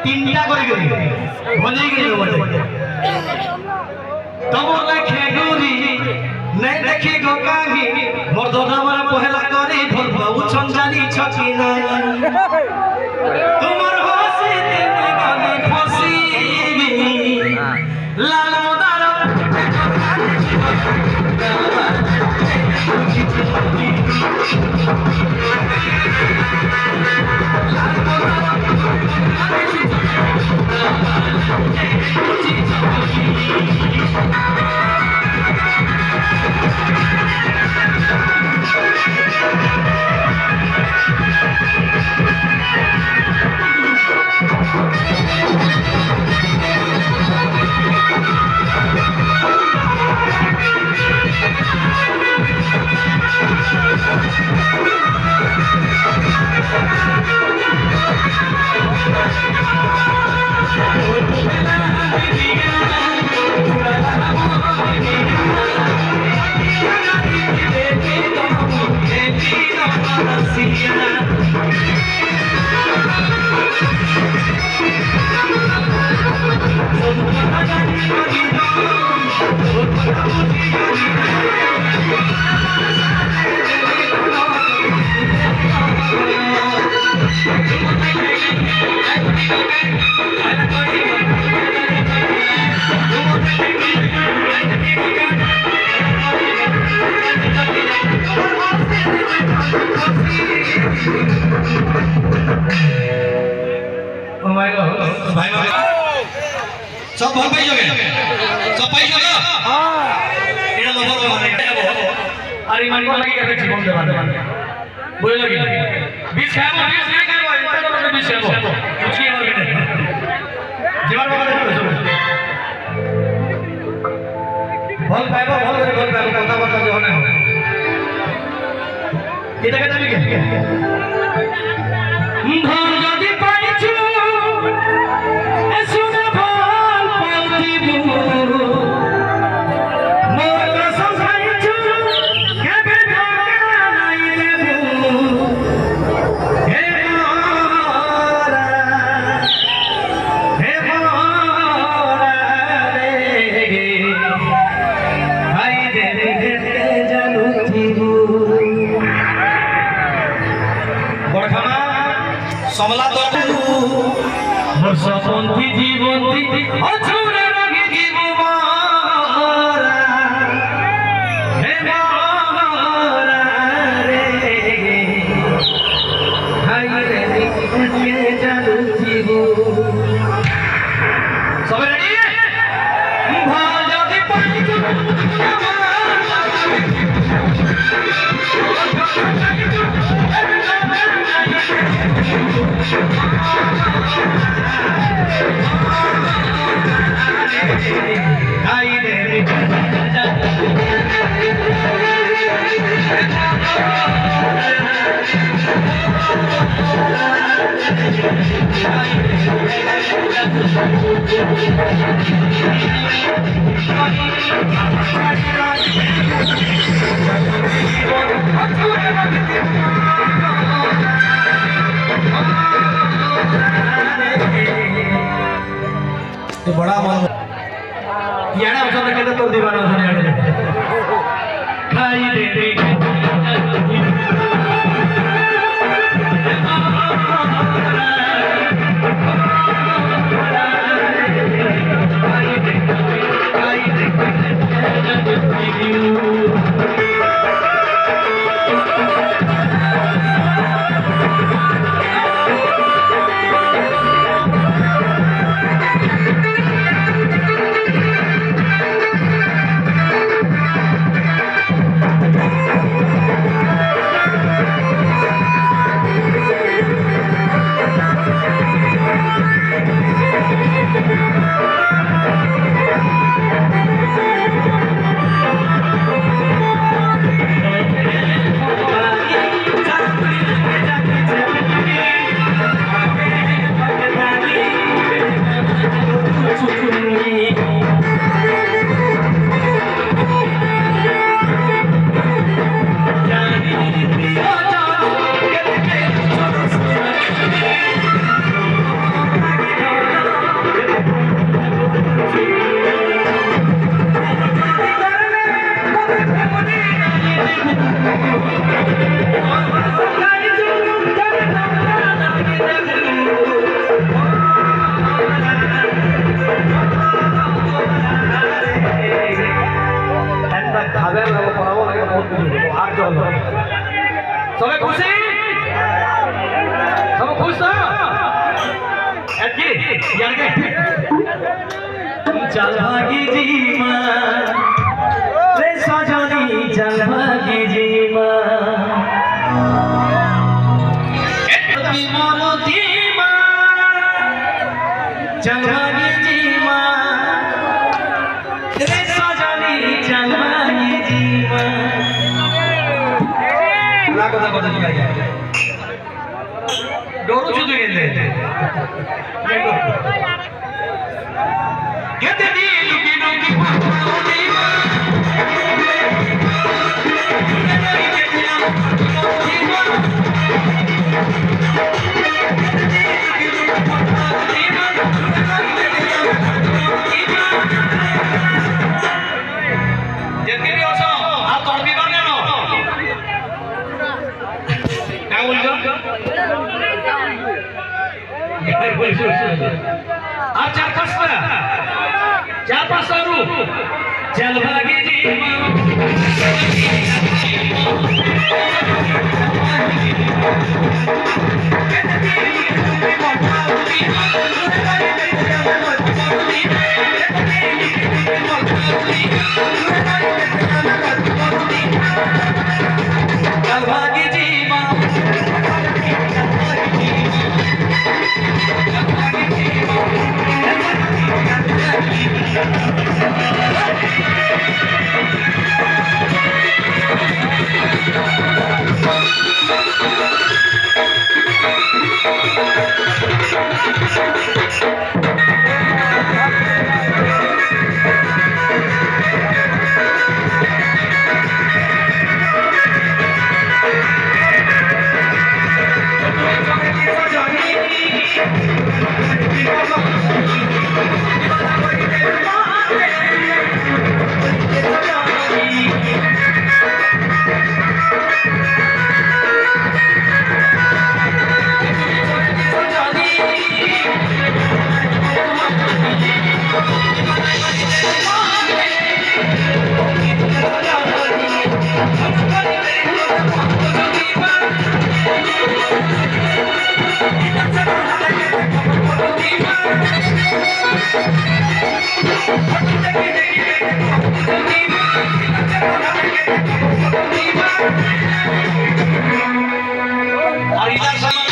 তিনটা করে গেলি ভজে গেল বলে তবর লেখে গুরি নাই দেখি গকাগি মোর দোনামার পহেলা করে ধরবা উছন জানি ছকি নাই তোমার হাসি তুমি গানে ফাসি লাল মোদার भाई सब भर पाई जगे सब पाई जगे हां एटा लबर माने अरे मन को लगी के जीवन दे बात बोले लगी बीस खाबो बीस नहीं खाबो इतना तो बीस खाबो कुछ नहीं और बेटे जीवन बाबा देखो भल पाइबो भल पाइबो কথা কথা जो ना এটা কে যাবি কে ভল যদি পাইছো समला तो वर्षपंथी जीवंती अछुरे रगे जीवमारा हे मारा रे हाय रे के जालू जीवो सब रेडी भाल जदी पाई तो बड़ा मन याना उसने कहता तो दीवाना उसने यार खाई दे रे सबे खुशी सब खुश तो एतकी यार के चल भागी जी मां रे सजनी चल भागी जी मां एतकी मोती मां चल भागी जी मां रे सजनी चल भागी जी मां ना কথা বদলি গায় डोरू शुद्ध गेंदे कहते दी लुकी लुकी आप चार पांच सारू चल भागी जी चल भागी जी और इधर